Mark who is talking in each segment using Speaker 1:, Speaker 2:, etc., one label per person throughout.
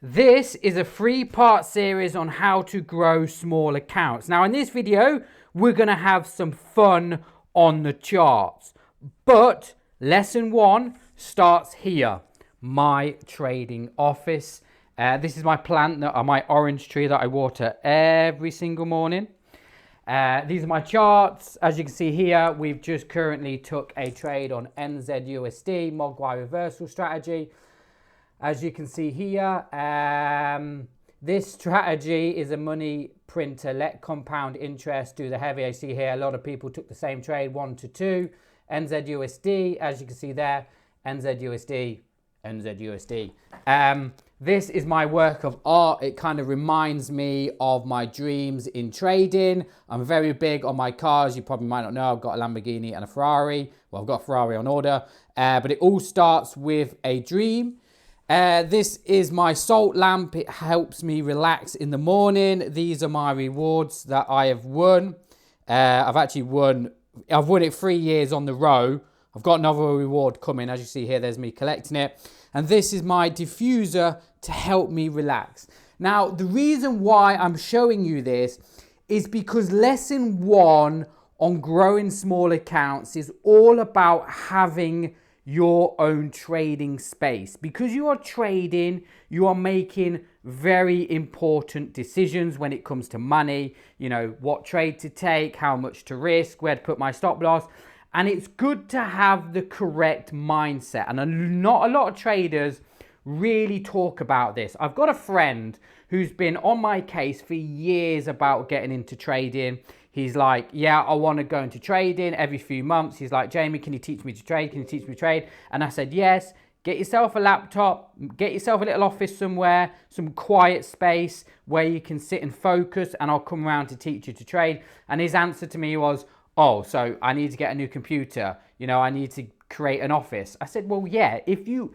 Speaker 1: This is a 3-part series on how to grow small accounts. Now in this video, we're going to have some fun on the charts. But lesson 1 starts here, my trading office. This is my plant, my orange tree that I water every single morning. These are my charts. As you can see here, we've just currently took a trade on NZUSD, Mogwai reversal strategy. As you can see here, this strategy is a money printer. Let compound interest do the heavy. I see here a lot of people took the same trade, 1 to 2. NZUSD, as you can see there, NZUSD, NZUSD. This is my work of art. It kind of reminds me of my dreams in trading. I'm very big on my cars. You probably might not know, I've got a Lamborghini and a Ferrari. Well, I've got a Ferrari on order, but it all starts with a dream. This is my salt lamp. It helps me relax in the morning. These are my rewards that I have won. I've won it 3 years on the row. I've got another reward coming. As you see here, there's me collecting it. And this is my diffuser to help me relax. Now, the reason why I'm showing you this is because lesson 1 on growing small accounts is all about having your own trading space. Because you are trading, you are making very important decisions when it comes to money, you know, what trade to take, how much to risk, where to put my stop loss. And it's good to have the correct mindset. And not a lot of traders really talk about this. I've got a friend who's been on my case for years about getting into trading. He's like, yeah, I want to go into trading every few months. He's like, Jamie, can you teach me to trade? Can you teach me to trade? And I said, yes. Get yourself a laptop, get yourself a little office somewhere, some quiet space where you can sit and focus, and I'll come around to teach you to trade. And his answer to me was, oh, so I need to get a new computer. You know, I need to create an office. I said, well, yeah, if you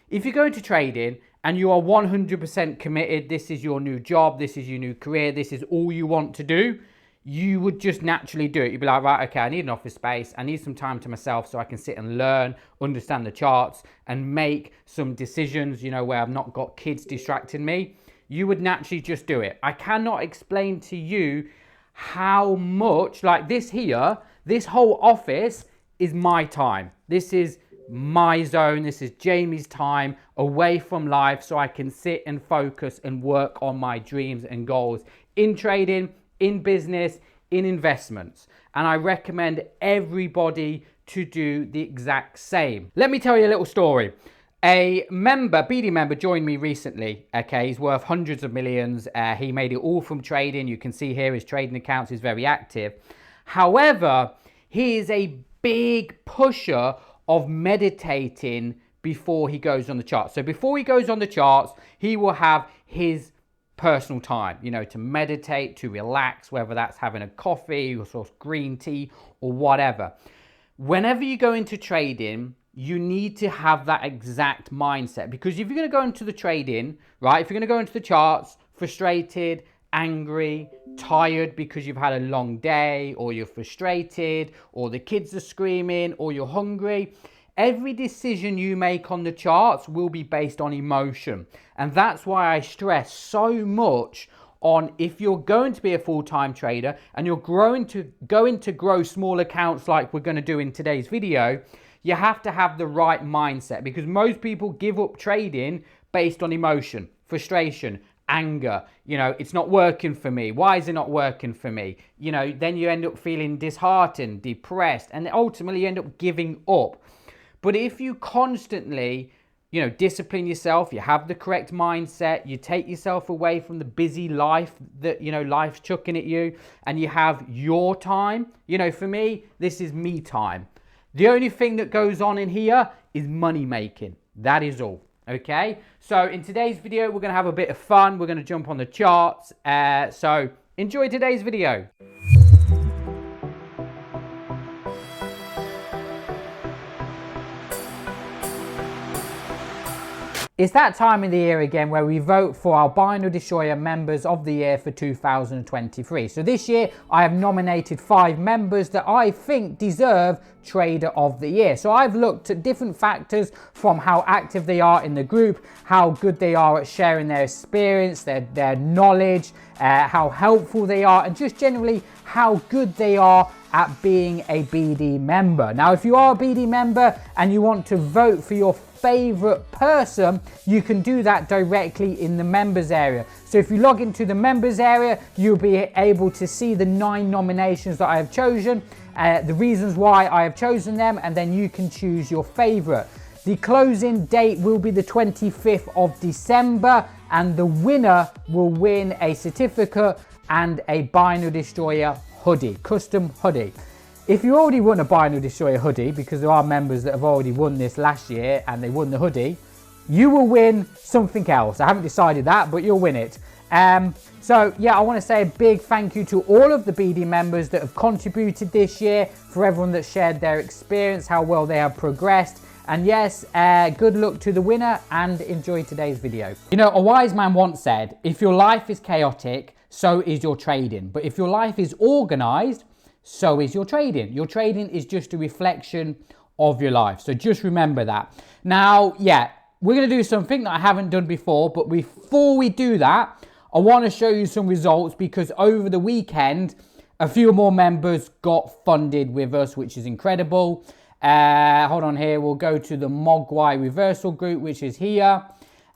Speaker 1: go into trading and you are 100% committed, this is your new job, this is your new career, this is all you want to do, you would just naturally do it. You'd be like, right, okay, I need an office space. I need some time to myself so I can sit and learn, understand the charts and make some decisions, you know, where I've not got kids distracting me. You would naturally just do it. I cannot explain to you how much, like this here, this whole office is my time. This is my zone. This is Jamie's time away from life so I can sit and focus and work on my dreams and goals in trading, in business, in investments. And I recommend everybody to do the exact same. Let me tell you a little story. A member, BD member, joined me recently. Okay, he's worth hundreds of millions. He made it all from trading. You can see here his trading accounts is very active. However, he is a big pusher of meditating before he goes on the charts. So before he goes on the charts, he will have his personal time, you know, to meditate, to relax, whether that's having a coffee or sort of green tea or whatever. Whenever you go into trading, you need to have that exact mindset, because if you're going to go into the trading, right, if you're going to go into the charts frustrated, angry, tired because you've had a long day, or you're frustrated, or the kids are screaming, or you're hungry, every decision you make on the charts will be based on emotion. And that's why I stress so much on, if you're going to be a full-time trader and you're going to grow small accounts like we're going to do in today's video, you have to have the right mindset, because most people give up trading based on emotion, frustration, anger. You know, it's not working for me. Why is it not working for me? You know, then you end up feeling disheartened, depressed, and ultimately you end up giving up. But if you constantly, you know, discipline yourself, you have the correct mindset, you take yourself away from the busy life that, you know, life's chucking at you, and you have your time. You know, for me, this is me time. The only thing that goes on in here is money making. That is all. Okay. So in today's video, we're going to have a bit of fun. We're going to jump on the charts. So enjoy today's video. It's that time of the year again where we vote for our Binary Destroyer members of the year for 2023. So this year I have nominated 5 members that I think deserve Trader of the Year. So I've looked at different factors, from how active they are in the group, how good they are at sharing their experience, their knowledge, how helpful they are, and just generally how good they are at being a BD member. Now, if you are a BD member and you want to vote for your favorite person, you can do that directly in the members area. So if you log into the members area, you'll be able to see the 9 nominations that I have chosen, the reasons why I have chosen them, and then you can choose your favorite. The closing date will be the 25th of December, and the winner will win a certificate and a Binary Destroyer hoodie, custom hoodie. If you already won a Binary Destroyer hoodie, because there are members that have already won this last year and they won the hoodie, you will win something else. I haven't decided that, but you'll win it. So yeah, I want to say a big thank you to all of the BD members that have contributed this year, for everyone that shared their experience, how well they have progressed. And yes, good luck to the winner, and enjoy today's video. You know, a wise man once said, if your life is chaotic, so is your trading. But if your life is organized, so is your trading. Your trading is just a reflection of your life. So just remember that. Now, yeah, we're going to do something that I haven't done before. But before we do that, I want to show you some results, because over the weekend, a few more members got funded with us, which is incredible. Hold on here. We'll go to the Mogwai reversal group, which is here.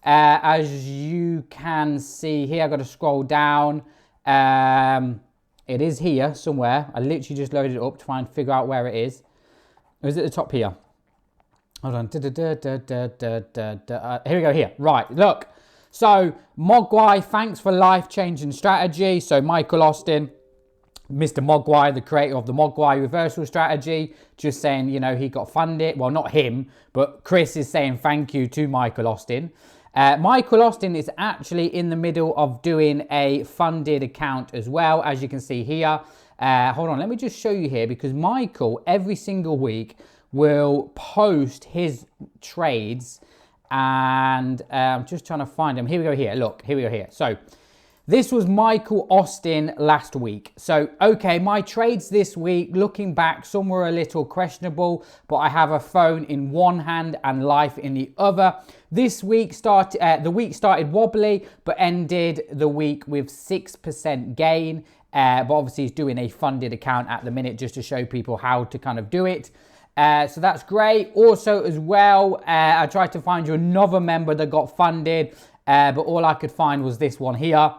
Speaker 1: As you can see here, I've got to scroll down. It is here somewhere. I literally just loaded it up to try and figure out where it is. Or is it at the top here? Hold on. Here we go, here. Right, look. So, Mogwai, thanks for life-changing strategy. So, Michael Austin, Mr. Mogwai, the creator of the Mogwai reversal strategy, just saying, you know, he got funded. Well, not him, but Chris is saying thank you to Michael Austin. Michael Austin is actually in the middle of doing a funded account as well, as you can see here. Hold on, let me just show you here, because Michael every single week will post his trades, and I'm just trying to find them. Here we go here. Look, here we go here. So this was Michael Austin last week. So, okay, my trades this week, looking back, some were a little questionable, but I have a phone in one hand and life in the other. This week the week started wobbly, but ended the week with 6% gain. But obviously he's doing a funded account at the minute, just to show people how to kind of do it. So that's great. Also as well, I tried to find you another member that got funded, but all I could find was this one here.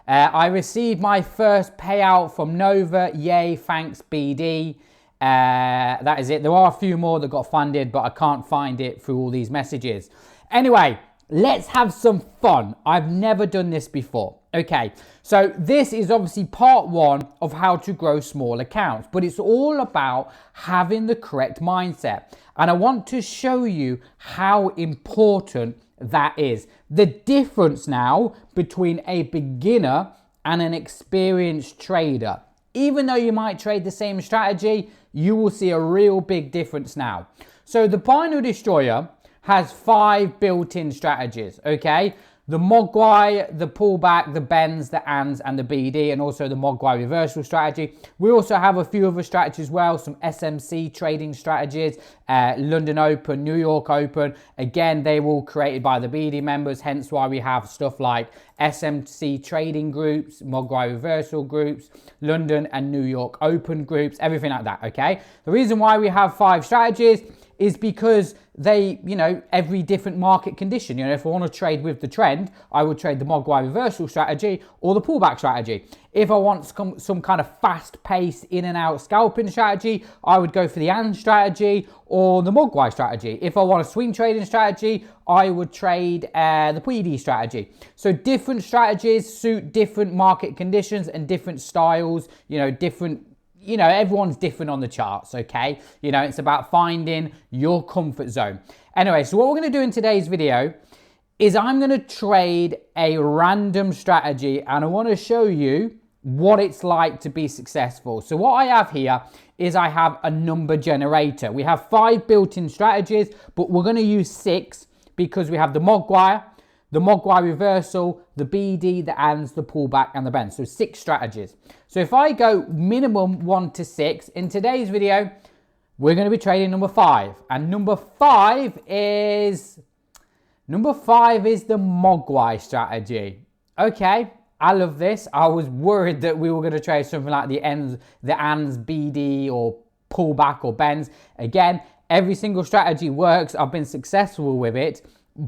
Speaker 1: I received my first payout from Nova. Yay, thanks BD. That is it. There are a few more that got funded, but I can't find it through all these messages. Anyway, let's have some fun. I've never done this before. Okay, so this is obviously part 1 of how to grow small accounts, but it's all about having the correct mindset. And I want to show you how important that is. The difference now between a beginner and an experienced trader. Even though you might trade the same strategy, you will see a real big difference now. So the Binary Destroyer has 5 built-in strategies, okay? The Mogwai, the pullback, the bends, the ands, and the BD, and also the Mogwai reversal strategy. We also have a few other strategies as well, some SMC trading strategies, London Open, New York Open. Again, they were all created by the BD members, hence why we have stuff like SMC trading groups, Mogwai reversal groups, London and New York Open groups, everything like that, okay? The reason why we have 5 strategies is because they, you know, every different market condition. You know, if I want to trade with the trend, I would trade the Mogwai reversal strategy or the pullback strategy. If I want some kind of fast pace in and out scalping strategy, I would go for the AND strategy or the Mogwai strategy. If I want a swing trading strategy, I would trade the PD strategy. So different strategies suit different market conditions and different styles, you know, everyone's different on the charts, okay? You know, it's about finding your comfort zone. Anyway, so what we're going to do in today's video is I'm going to trade a random strategy, and I want to show you what it's like to be successful. So what I have here is I have a number generator. We have 5 built-in strategies, but we're going to use 6 because we have the Mogwai reversal, the BD, the ANDs, the pullback, and the bend. So 6 strategies. So if I go minimum 1 to 6, in today's video, we're going to be trading number 5. And number 5 is the Mogwai strategy. Okay, I love this. I was worried that we were going to trade something like the ANDs, BD, or pullback or bends. Again, every single strategy works. I've been successful with it,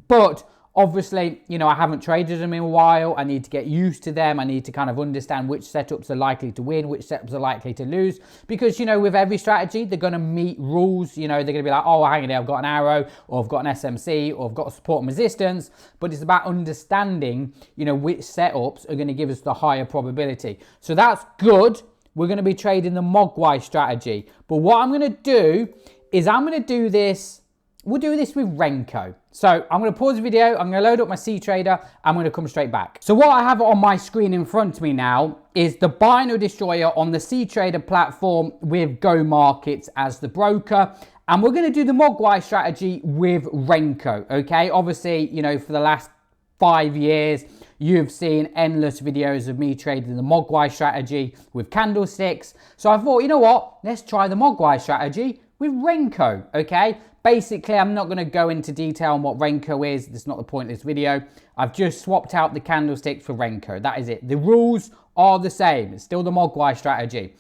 Speaker 1: but obviously, you know, I haven't traded them in a while. I need to get used to them. I need to kind of understand which setups are likely to win, which setups are likely to lose. Because, you know, with every strategy, they're going to meet rules. You know, they're going to be like, oh, hang on, I've got an arrow, or I've got an SMC, or I've got a support and resistance. But it's about understanding, you know, which setups are going to give us the higher probability. So that's good. We're going to be trading the Mogwai strategy. But what I'm going to do is I'm going to do this. We'll do this with Renko. So I'm going to pause the video. I'm going to load up my C Trader. I'm going to come straight back. So what I have on my screen in front of me now is the binary destroyer on the C Trader platform with Go Markets as the broker. And we're going to do the Mogwai strategy with Renko. Okay. Obviously, you know, for the last 5 years, you've seen endless videos of me trading the Mogwai strategy with candlesticks. So I thought, you know what? Let's try the Mogwai strategy with Renko. Okay. Basically, I'm not going to go into detail on what Renko is. That's not the point of this video. I've just swapped out the candlesticks for Renko. That is it. The rules are the same. It's still the Mogwai strategy.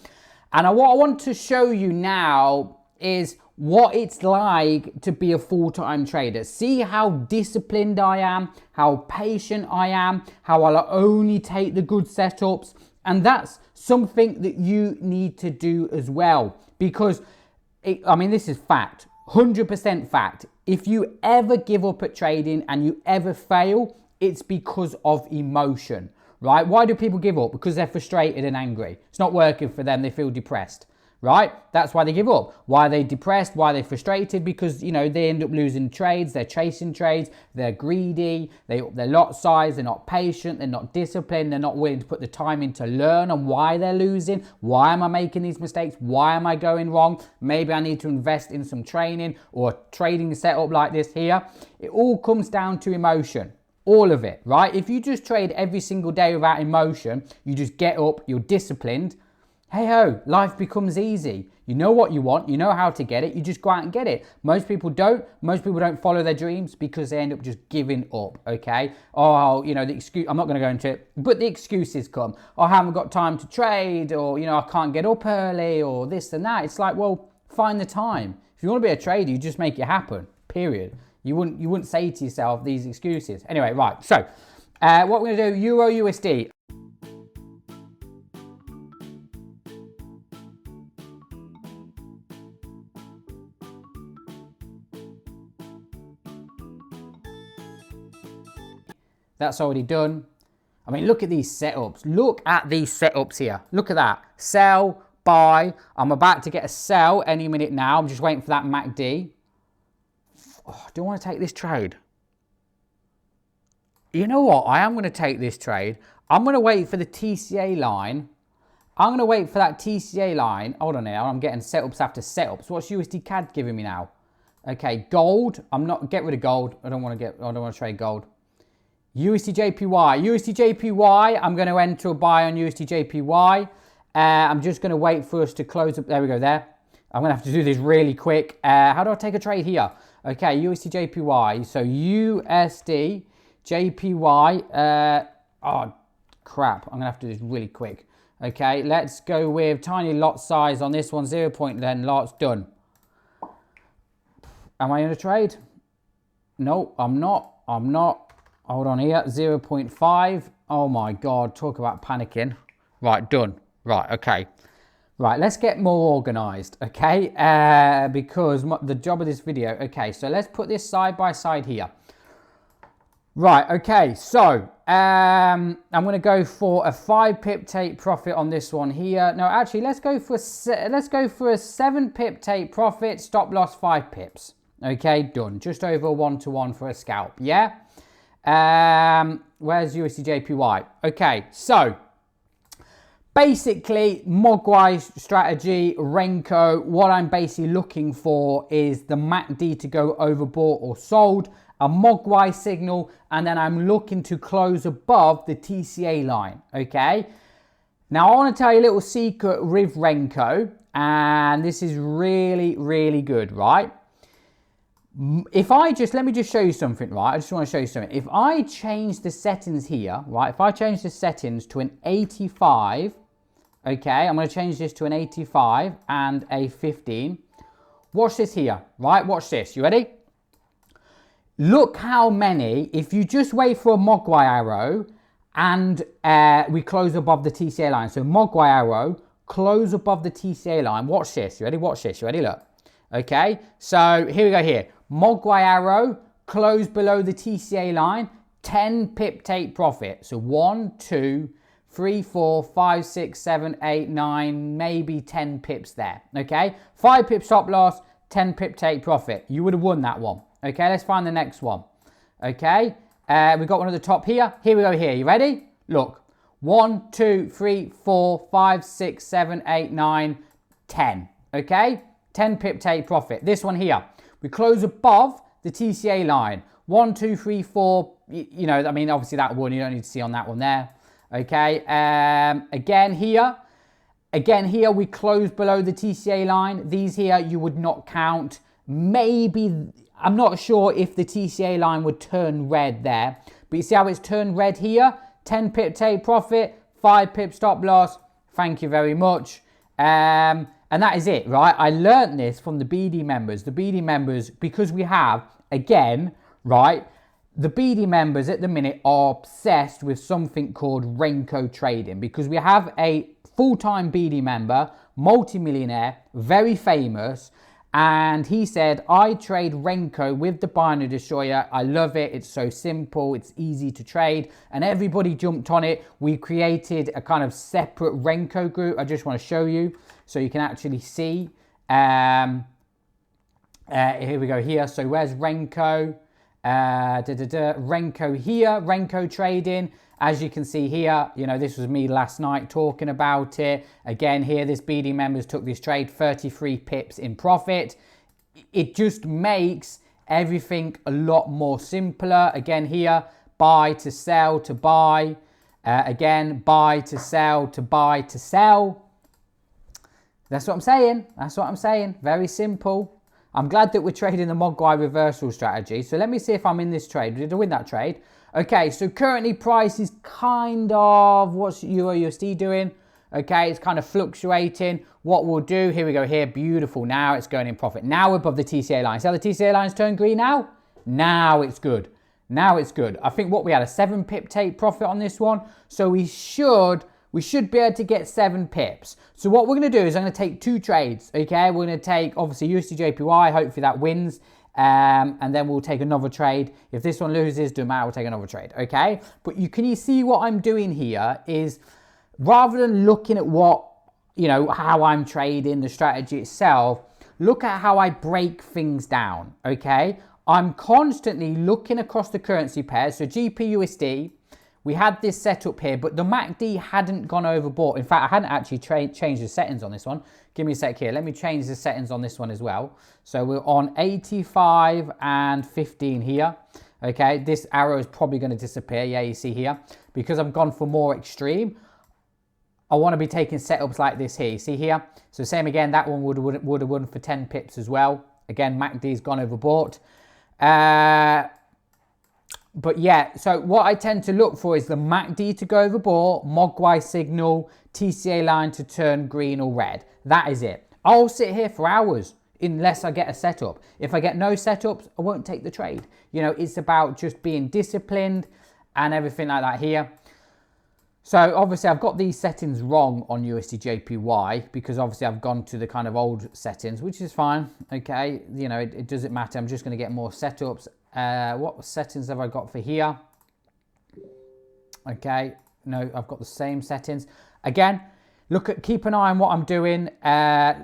Speaker 1: And what I want to show you now is what it's like to be a full-time trader. See how disciplined I am, how patient I am, how I'll only take the good setups. And that's something that you need to do as well. Because, this is fact. 100% fact. If you ever give up at trading and you ever fail, it's because of emotion, right? Why do people give up? Because they're frustrated and angry. It's not working for them. They feel depressed, right? That's why they give up. Why are they depressed? Why are they frustrated? Because, you know, they end up losing trades. They're chasing trades. They're greedy. They're lot size. They're not patient. They're not disciplined. They're not willing to put the time in to learn on why they're losing. Why am I making these mistakes? Why am I going wrong? Maybe I need to invest in some training or a trading setup like this here. It all comes down to emotion. All of it, right? If you just trade every single day without emotion, you just get up, you're disciplined, hey ho, life becomes easy. You know what you want, you know how to get it, you just go out and get it. Most people don't follow their dreams because they end up just giving up, okay? Oh, you know, the excuse, I'm not going to go into it, but the excuses come. Oh, I haven't got time to trade, or, you know, I can't get up early, or this and that. It's like, well, find the time. If you want to be a trader, you just make it happen, period. You wouldn't say to yourself these excuses. Anyway, right, so what we're going to do, Euro USD. That's already done. I mean, look at these setups. Look at these setups here. Look at that. Sell, buy. I'm about to get a sell any minute now. I'm just waiting for that MACD. Oh, do I want to take this trade? You know what? I am going to take this trade. I'm going to wait for the TCA line. I'm going to wait for that TCA line. Hold on here. I'm getting setups after setups. What's USD CAD giving me now? Okay, gold. Get rid of gold. I don't want to trade gold. USD JPY. I'm going to enter a buy on USD JPY. I'm just going to wait for us to close up. There we go there. I'm going to have to do this really quick. How do I take a trade here? Okay, USD JPY. So USD JPY. Oh, crap. I'm going to have to do this really quick. Okay, let's go with tiny lot size on this one. 0.10 lots. Done. Am I in a trade? No, I'm not. Hold on here. 0.5. Oh, my God. Talk about panicking. Right, done. Right, okay. Right, let's get more organized, okay? Because the job of this video, okay, so let's put this side by side here. Right, okay, so I'm going to go for a 5 pip take profit on this one here. No, actually, let's go for a 7 pip take profit, stop loss 5 pips. Okay, done. Just over 1-to-1 for a scalp, yeah? Where's USD JPY? Okay, so basically, Mogwai strategy, Renko, what I'm basically looking for is the MACD to go overbought or sold. a Mogwai signal, and then I'm looking to close above the TCA line, okay? Now, I want to tell you a little secret with Renko, and this is really, really good, right? If I just, let me just show you something, right? I just want to show you something. If I change the settings here, right? If I change the settings to an 85, okay? I'm going to change this to an 85 and a 15. Watch this here, right? Watch this. You ready? Look how many, if you just wait for a Mogwai arrow and we close above the TCA line. So Mogwai arrow, close above the TCA line. Watch this. You ready? Watch this. You ready? Look. Okay. So here we go here. Mogwai arrow, close below the TCA line, 10 pip take profit. So 1, 2, 3, 4, 5, 6, 7, 8, 9, maybe 10 pips there. Okay. 5 pip stop loss, 10 pip take profit. You would have won that one. Okay. Let's find the next one. Okay. We've got one at the top here. Here we go here. You ready? Look. 1, 2, 3, 4, 5, 6, 7, 8, 9, 10. Okay. 10 pip take profit. This one here. We close above the TCA line. 1, 2, 3, 4. You know, I mean, obviously that one, you don't need to see on that one there. Okay. Again here, we close below the TCA line. These here, you would not count. Maybe, I'm not sure if the TCA line would turn red there. But you see how it's turned red here? 10 pip take profit, 5 pip stop loss. Thank you very much. And that is it, right? I learned this from the BD members. The BD members, because we have, again, right, the BD members at the minute are obsessed with something called Renko trading, because we have a full-time BD member, multi-millionaire, very famous, and he said, I trade Renko with the binary destroyer. I love it. It's so simple. It's easy to trade. And everybody jumped on it. We created a kind of separate Renko group. I just want to show you so you can actually see. Here we go here. So where's Renko? Renko here, Renko trading. As you can see here, you know, this was me last night talking about it. Again, here, this BD members took this trade, 33 pips in profit. It just makes everything a lot more simpler. Again, here, buy to sell to buy. Again, buy to sell to buy to sell. That's what I'm saying. That's what I'm saying. Very simple. I'm glad that we're trading the Mogwai reversal strategy. So let me see if I'm in this trade. Did I win that trade? Okay, so currently price is kind of, what's Euro USD doing? Okay, it's kind of fluctuating. What we'll do, here we go here, beautiful. Now it's going in profit. Now we're above the TCA line. See how the TCA line's turned green now? Now it's good. Now it's good. I think what we had, a 7 pip take profit on this one. So we should be able to get 7 pips. So what we're going to do is I'm going to take 2 trades, okay? We're going to take, obviously, USD-JPY. Hopefully that wins. And then we'll take another trade. If this one loses, doesn't matter, we'll take another trade, okay? But can you see what I'm doing here is, rather than looking at what, you know, how I'm trading, the strategy itself, look at how I break things down, okay? I'm constantly looking across the currency pairs. So GPUSD, we had this setup here, but the MACD hadn't gone overboard. In fact, I hadn't actually changed the settings on this one. Give me a sec here. Let me change the settings on this one as well. So we're on 85 and 15 here. Okay, this arrow is probably going to disappear. Yeah, you see here. Because I've gone for more extreme, I want to be taking setups like this here. You see here? So same again, that one would have won for 10 pips as well. Again, MACD's gone overboard. But yeah, so what I tend to look for is the MACD to go overboard, Mogwai signal, TCA line to turn green or red. That is it. I'll sit here for hours unless I get a setup. If I get no setups, I won't take the trade. You know, it's about just being disciplined and everything like that here. So obviously I've got these settings wrong on USD-JPY because obviously I've gone to the kind of old settings, which is fine. Okay, you know, it doesn't matter. I'm just going to get more setups. What settings have I got for here? Okay, no, I've got the same settings. Again, keep an eye on what I'm doing.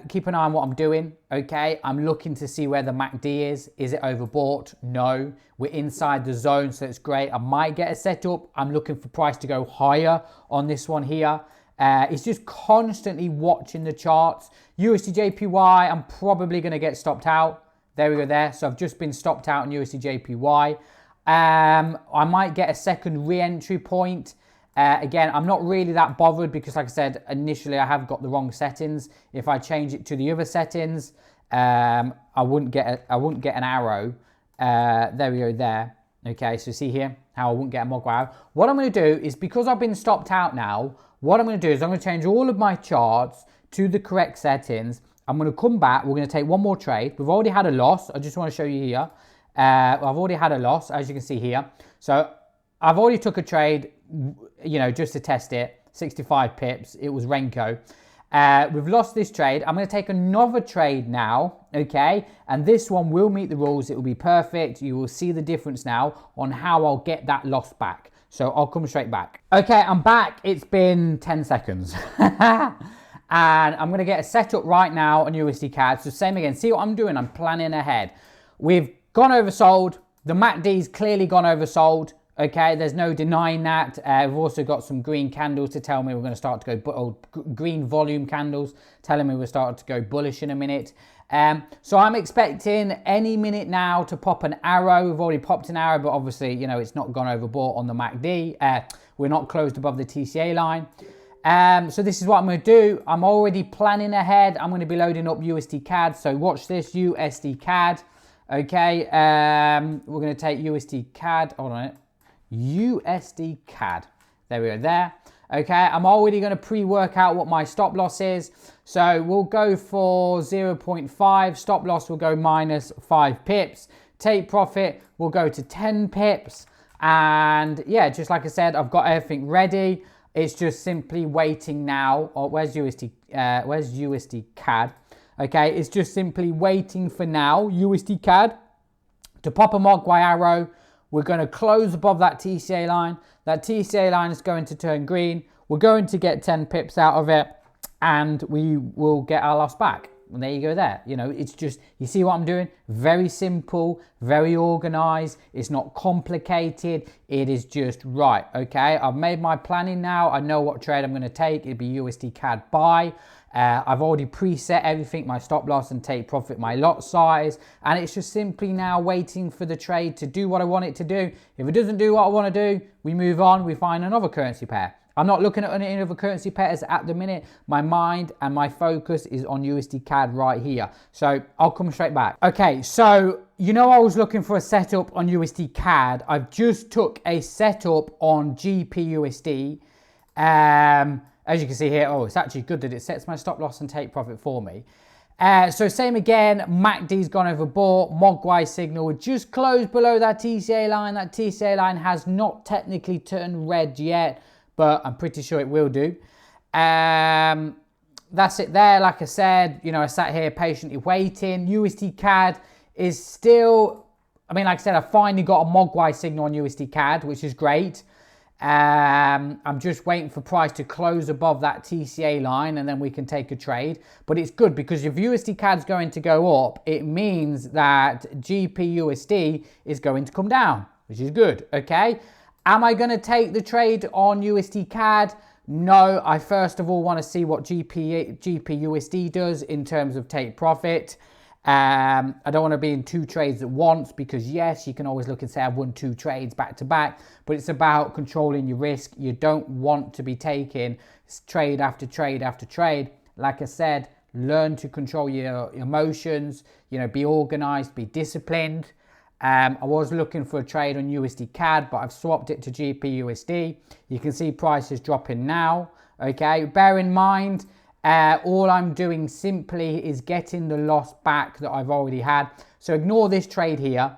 Speaker 1: Keep an eye on what I'm doing. Okay, I'm looking to see where the MACD is. Is it overbought? No, we're inside the zone, so it's great. I might get a setup. I'm looking for price to go higher on this one here. It's just constantly watching the charts. USD-JPY, I'm probably going to get stopped out. There we go there. So I've just been stopped out on USD-JPY. I might get a second re-entry point. Again, I'm not really that bothered because, like I said, initially I have got the wrong settings. If I change it to the other settings, I wouldn't get an arrow. There we go there. Okay, so see here how I wouldn't get a Mogwai arrow. What I'm going to do is, because I've been stopped out now, what I'm going to do is I'm going to change all of my charts to the correct settings. I'm going to come back. We're going to take one more trade. We've already had a loss. I just want to show you here. I've already had a loss, as you can see here. So I've already took a trade, you know, just to test it. 65 pips. It was Renko. We've lost this trade. I'm going to take another trade now, okay? And this one will meet the rules. It will be perfect. You will see the difference now on how I'll get that loss back. So I'll come straight back. Okay, I'm back. It's been 10 seconds. And I'm going to get a setup right now on USD CAD. So same again. See what I'm doing? I'm planning ahead. We've gone oversold. The MACD's clearly gone oversold. Okay, there's no denying that. We've also got some green candles to tell me we're going to start to go, green volume candles telling me we're starting to go bullish in a minute. So I'm expecting any minute now to pop an arrow. We've already popped an arrow, but obviously, you know, it's not gone overbought on the MACD. We're not closed above the TCA line. So this is what I'm going to do. I'm already planning ahead. I'm going to be loading up USD CAD. So watch this, USD CAD. Okay, we're going to take USD CAD. Hold on a minute. USD CAD. There we go there. Okay, I'm already going to pre-work out what my stop loss is. So we'll go for 0.5. Stop loss will go minus 5 pips. Take profit will go to 10 pips. And yeah, just like I said, I've got everything ready. It's just simply waiting now. Oh, where's USD CAD? Okay, it's just simply waiting for now, USD CAD, to pop a Mogwai arrow. We're going to close above that TCA line. That TCA line is going to turn green. We're going to get 10 pips out of it, and we will get our loss back. And there you go there. You know, it's just, you see what I'm doing? Very simple, very organized. It's not complicated. It is just right, okay? I've made my planning now. I know what trade I'm going to take. It'd be USD CAD buy. I've already preset everything, my stop loss and take profit, my lot size, and it's just simply now waiting for the trade to do what I want it to do. If it doesn't do what I want to do, we move on, we find another currency pair. I'm not looking at any other currency pairs at the minute. My mind and my focus is on USD CAD right here. So I'll come straight back. Okay, so you know I was looking for a setup on USD CAD. I've just took a setup on GPUSD. As you can see here, oh, it's actually good that it sets my stop loss and take profit for me. So same again, MACD's gone overbought, Mogwai signal just closed below that TCA line. That TCA line has not technically turned red yet, but I'm pretty sure it will do. That's it there. Like I said, you know, I sat here patiently waiting. USD CAD is still, I mean, like I said, I finally got a Mogwai signal on USD CAD, which is great. I'm just waiting for price to close above that TCA line and then we can take a trade. But it's good because if USD CAD is going to go up, it means that GPUSD is going to come down, which is good, okay? Am I going to take the trade on USD CAD? No, I first of all want to see what GPUSD does in terms of take profit. I don't want to be in 2 trades at once because yes, you can always look and say I've won 2 trades back to back, but it's about controlling your risk. You don't want to be taking trade after trade after trade. Like I said, learn to control your emotions, you know, be organized, be disciplined. I was looking for a trade on USD CAD, but I've swapped it to GPUSD. You can see prices dropping now. Okay, bear in mind, all I'm doing simply is getting the loss back that I've already had. So ignore this trade here.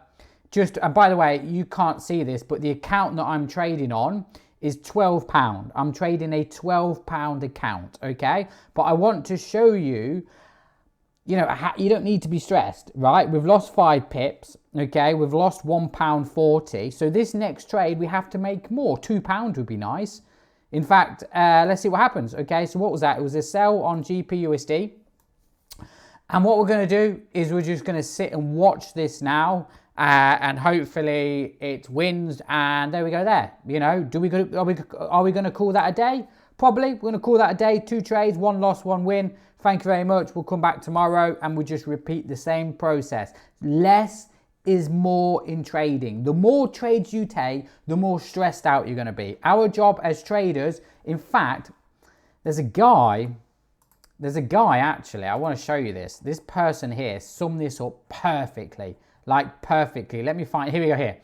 Speaker 1: Just, and by the way, you can't see this, but the account that I'm trading on is £12. I'm trading a £12 account, okay? But I want to show you, you know, you don't need to be stressed, right? We've lost 5 pips, okay? We've lost £1.40. So this next trade, we have to make more. £2 would be nice. In fact, let's see what happens. Okay, so what was that? It was a sell on GPUSD. And what we're going to do is we're just going to sit and watch this now. And hopefully it wins. And there we go there. You know, are we going to call that a day? Probably. We're going to call that a day. 2 trades, 1 loss, 1 win. Thank you very much. We'll come back tomorrow and we'll just repeat the same process. Less is more in trading. The more trades you take, the more stressed out you're going to be. Our job as traders, in fact, there's a guy actually, I want to show you this. This person here summed this up perfectly, like perfectly. Let me find, here we go here.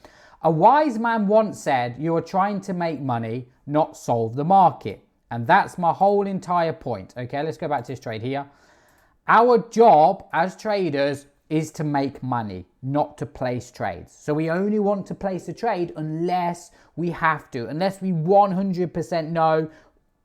Speaker 1: A wise man once said, you are trying to make money, not solve the market. And that's my whole entire point. Okay, let's go back to this trade here. Our job as traders is to make money, not to place trades. So we only want to place a trade unless we have to, unless we 100% know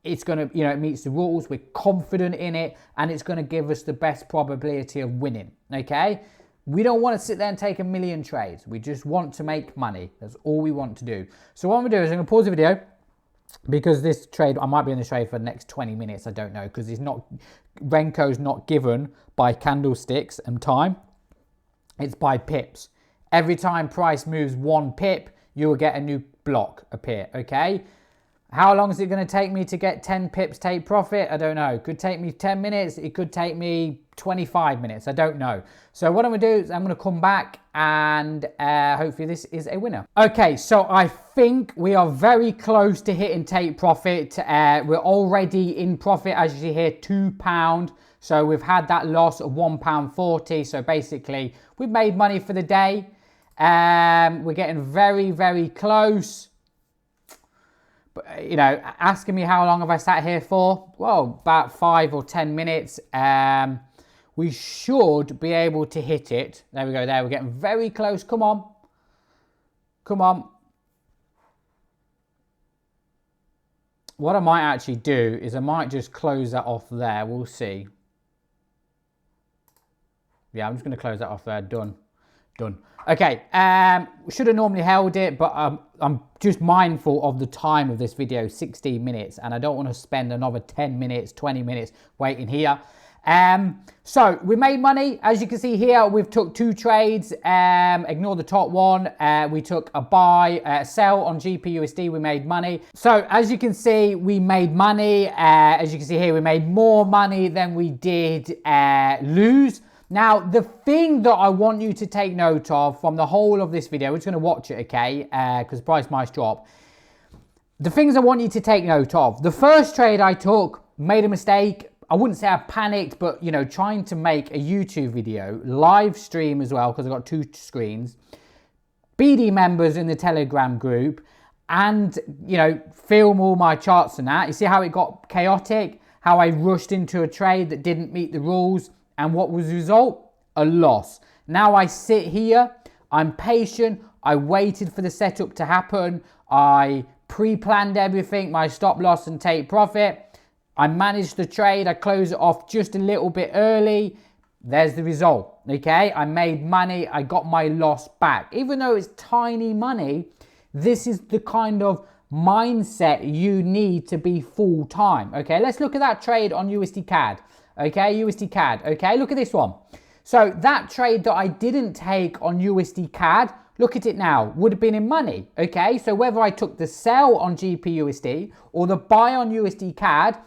Speaker 1: it's going to, it meets the rules, we're confident in it, and it's going to give us the best probability of winning, okay? We don't want to sit there and take a million trades. We just want to make money. That's all we want to do. So what I'm going to do is I'm going to pause the video, because this trade, I might be in this trade for the next 20 minutes, I don't know, because Renko's not given by candlesticks and time. It's by pips. Every time price moves 1 pip, you will get a new block appear, okay? How long is it going to take me to get 10 pips take profit? I don't know. It could take me 10 minutes. It could take me 25 minutes. I don't know. So what I'm going to do is I'm going to come back and hopefully this is a winner. Okay, so I think we are very close to hitting take profit. We're already in profit, as you see here, £2. So we've had that loss of £1.40. So basically, we've made money for the day. We're getting very, very close. But, asking me how long have I sat here for? Well, about 5 or 10 minutes. We should be able to hit it. There we go, there. We're getting very close. Come on. Come on. What I might actually do is I might just close that off there. We'll see. Yeah, I'm just going to close that off there. Done. Done. Okay, should have normally held it, but I'm just mindful of the time of this video, 16 minutes, and I don't want to spend another 10 minutes, 20 minutes waiting here. So we made money. As you can see here, we've took 2 trades. Ignore the top one. We took a sell on GPUSD. We made money. So as you can see, we made money. As you can see here, we made more money than we did lose. Now, the thing that I want you to take note of from the whole of this video, we're just going to watch it, okay, because price might drop. The things I want you to take note of. The first trade I took, made a mistake. I wouldn't say I panicked, but, trying to make a YouTube video, live stream as well, because I've got 2 screens, BD members in the Telegram group, and, film all my charts and that. You see how it got chaotic, how I rushed into a trade that didn't meet the rules. And what was the result? A loss. Now I sit here, I'm patient, I waited for the setup to happen, I pre-planned everything, my stop loss and take profit, I managed the trade, I closed it off just a little bit early, there's the result, okay? I made money, I got my loss back. Even though it's tiny money, this is the kind of mindset you need to be full time, okay? Let's look at that trade on USD CAD. Okay, USD CAD. Okay, look at this one. So that trade that I didn't take on USD CAD, look at it now, would have been in money. Okay, so whether I took the sell on GPUSD or the buy on USD CAD,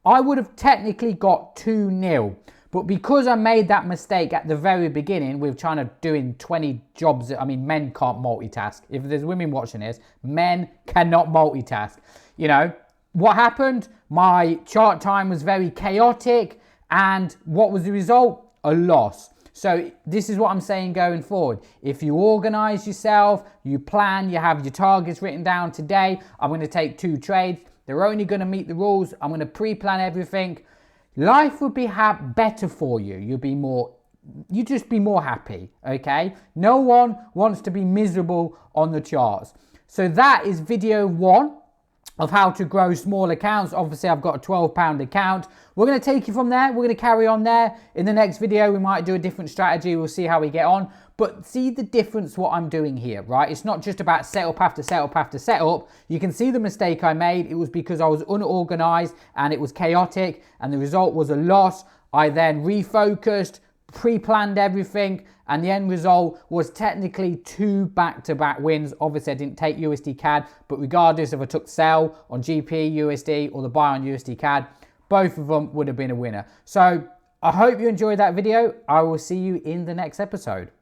Speaker 1: I would have technically got 2-0. But because I made that mistake at the very beginning with trying to doing 20 jobs, men can't multitask. If there's women watching this, men cannot multitask. What happened? My chart time was very chaotic. And what was the result? A loss. So this is what I'm saying going forward. If you organize yourself, you plan, you have your targets written down today, I'm going to take 2 trades. They're only going to meet the rules. I'm going to pre-plan everything. Life would be better for you. You just be more happy, okay? No one wants to be miserable on the charts. So that is video 1. Of how to grow small accounts. Obviously, I've got a £12 account. We're going to take you from there. We're going to carry on there. In the next video, we might do a different strategy. We'll see how we get on. But see the difference what I'm doing here, right? It's not just about setup after setup after setup. You can see the mistake I made. It was because I was unorganized and it was chaotic and the result was a loss. I then refocused, pre-planned everything, and the end result was technically 2 back-to-back wins. Obviously, I didn't take USD CAD, but regardless if I took sell on GP USD or the buy on USD CAD, both of them would have been a winner. So I hope you enjoyed that video. I will see you in the next episode.